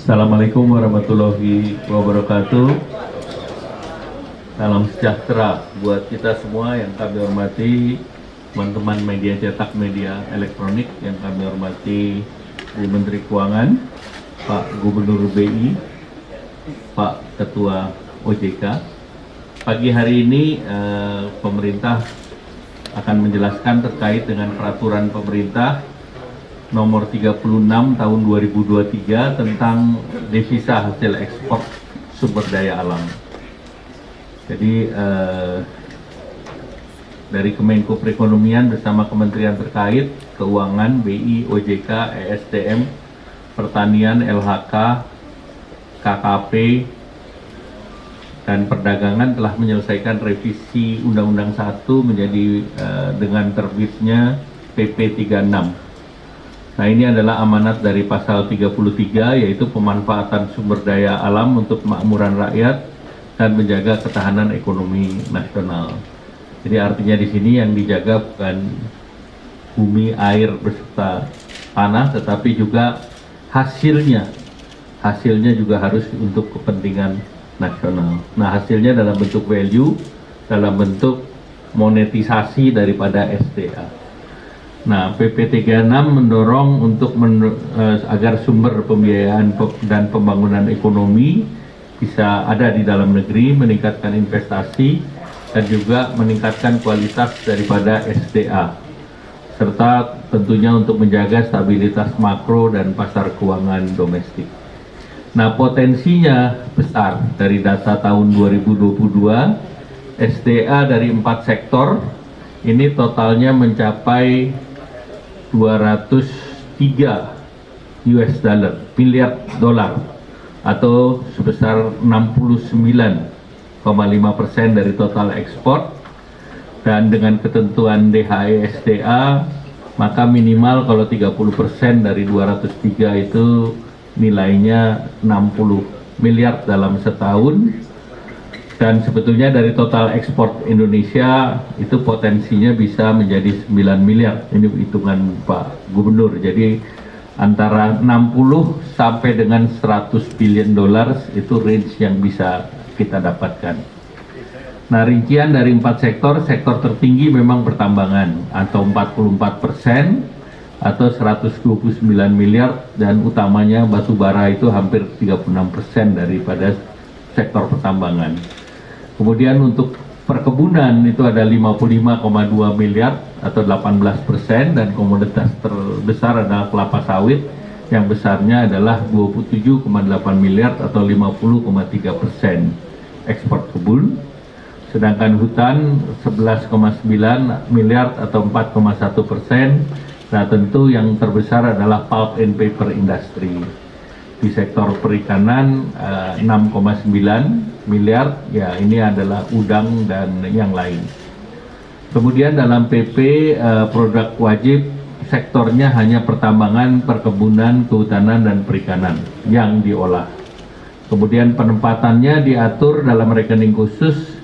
Assalamualaikum warahmatullahi wabarakatuh. Salam sejahtera buat kita semua yang kami hormati, teman-teman media cetak, media elektronik yang kami hormati, Bu Menteri Keuangan, Pak Gubernur BI, Pak Ketua OJK. Pagi hari ini pemerintah akan menjelaskan terkait dengan peraturan pemerintah nomor 36 tahun 2023 tentang devisa hasil ekspor sumber daya alam. Jadi dari Kemenko Perekonomian bersama kementerian terkait, Keuangan, BI, OJK, ESDM, Pertanian, LHK, KKP, dan Perdagangan telah menyelesaikan revisi Undang-Undang 1 menjadi dengan terbitnya PP 36. Nah, ini adalah amanat dari pasal 33, yaitu pemanfaatan sumber daya alam untuk kemakmuran rakyat dan menjaga ketahanan ekonomi nasional. Jadi artinya di sini yang dijaga bukan bumi, air beserta tanah, tetapi juga hasilnya. Hasilnya juga harus untuk kepentingan nasional. Nah, hasilnya dalam bentuk value, dalam bentuk monetisasi daripada SDA. Nah, PP 36 mendorong untuk agar sumber pembiayaan dan pembangunan ekonomi bisa ada di dalam negeri, meningkatkan investasi, dan juga meningkatkan kualitas daripada SDA, serta tentunya untuk menjaga stabilitas makro dan pasar keuangan domestik. Nah, potensinya besar. Dari data tahun 2022, SDA dari 4 sektor ini totalnya mencapai 203 miliar dolar atau sebesar 69,5% dari total ekspor. Dan dengan ketentuan DHE SDA, maka minimal kalau 30% dari 203 itu nilainya 60 miliar dalam setahun. Dan sebetulnya dari total ekspor Indonesia itu potensinya bisa menjadi 9 miliar. Ini hitungan Pak Gubernur. Jadi antara 60 sampai dengan 100 billion dollars itu range yang bisa kita dapatkan. Nah, rincian dari 4 sektor tertinggi memang pertambangan atau 44% atau 129 miliar, dan utamanya batu bara itu hampir 36% daripada sektor pertambangan. Kemudian untuk perkebunan itu ada 55,2 miliar atau 18%, dan komoditas terbesar adalah kelapa sawit yang besarnya adalah 27,8 miliar atau 50,3% ekspor kebun. Sedangkan hutan 11,9 miliar atau 4,1%. Nah, tentu yang terbesar adalah pulp and paper industry. Di sektor perikanan 6,9 miliar, ya ini adalah udang dan yang lain. Kemudian dalam PP produk wajib sektornya hanya pertambangan, perkebunan, kehutanan, dan perikanan yang diolah. Kemudian penempatannya diatur dalam rekening khusus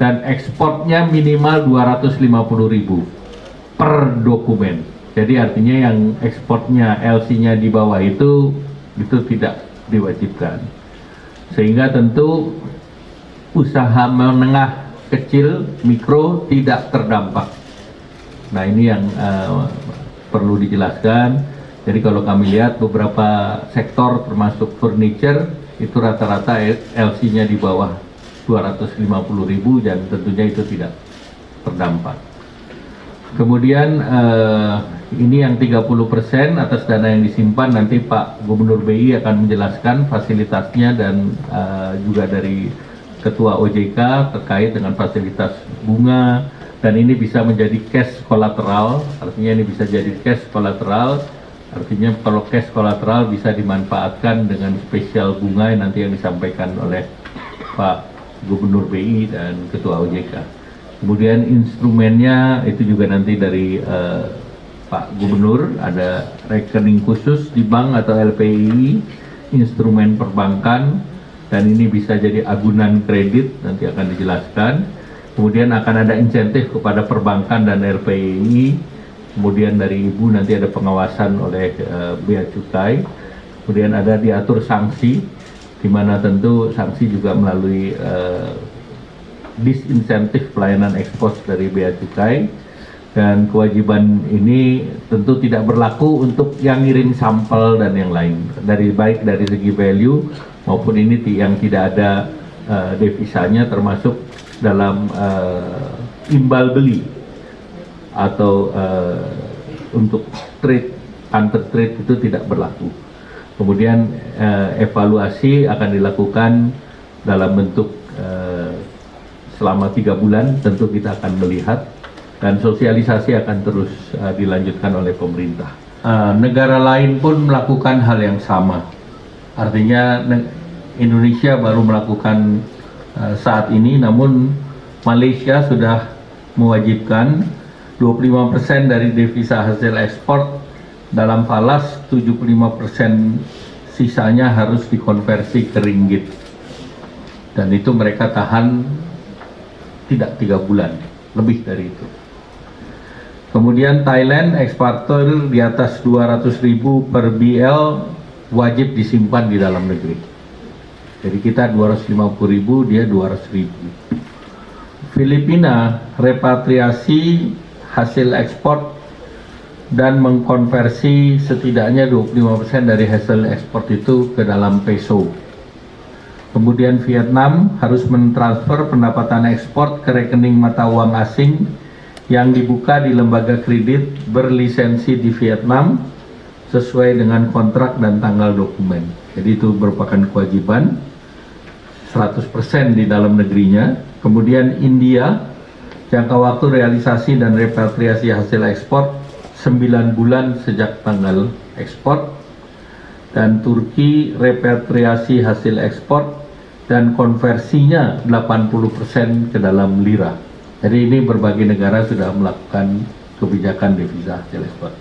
dan ekspornya minimal 250.000 per dokumen. Jadi artinya yang ekspornya LC-nya di bawah itu tidak diwajibkan, sehingga tentu usaha menengah, kecil, mikro tidak terdampak. Nah, ini yang perlu dijelaskan. Jadi kalau kami lihat beberapa sektor termasuk furniture itu rata-rata LC-nya di bawah 250.000 dan tentunya itu tidak terdampak. Kemudian ini yang 30% atas dana yang disimpan, nanti Pak Gubernur BI akan menjelaskan fasilitasnya, dan juga dari Ketua OJK terkait dengan fasilitas bunga, dan ini bisa menjadi cash kolateral. Artinya ini bisa jadi cash kolateral, artinya kalau cash kolateral bisa dimanfaatkan dengan spesial bunga yang nanti yang disampaikan oleh Pak Gubernur BI dan Ketua OJK. Kemudian instrumennya itu juga nanti dari Pak Gubernur, ada rekening khusus di bank atau LPI, instrumen perbankan, dan ini bisa jadi agunan kredit, nanti akan dijelaskan. Kemudian akan ada insentif kepada perbankan dan LPI. Kemudian dari Ibu nanti ada pengawasan oleh Bea Cukai. Kemudian ada diatur sanksi, di mana tentu sanksi juga melalui disinsentif pelayanan ekspor dari Bea Cukai, dan kewajiban ini tentu tidak berlaku untuk yang ngirim sampel dan yang lain, baik dari segi value maupun ini yang tidak ada devisanya, termasuk dalam imbal beli atau untuk trade, counter trade itu tidak berlaku. Kemudian evaluasi akan dilakukan dalam bentuk selama 3 bulan, tentu kita akan melihat, dan sosialisasi akan terus dilanjutkan oleh pemerintah. Negara lain pun melakukan hal yang sama. Artinya Indonesia baru melakukan saat ini, namun Malaysia sudah mewajibkan 25% dari devisa hasil ekspor dalam falas, 75% sisanya harus dikonversi ke ringgit. Dan itu mereka tahan tidak 3 bulan, lebih dari itu. Kemudian Thailand eksportir di atas 200.000 per BL wajib disimpan di dalam negeri. Jadi kita 250.000, dia 200.000. Filipina repatriasi hasil ekspor dan mengkonversi setidaknya 25% dari hasil ekspor itu ke dalam peso. Kemudian Vietnam harus mentransfer pendapatan ekspor ke rekening mata uang asing yang dibuka di lembaga kredit berlisensi di Vietnam sesuai dengan kontrak dan tanggal dokumen. Jadi itu merupakan kewajiban 100% di dalam negerinya. Kemudian India, jangka waktu realisasi dan repatriasi hasil ekspor 9 bulan sejak tanggal ekspor. Dan Turki repatriasi hasil ekspor dan konversinya 80% ke dalam lira. Jadi ini berbagai negara sudah melakukan kebijakan devisa hasil ekspor.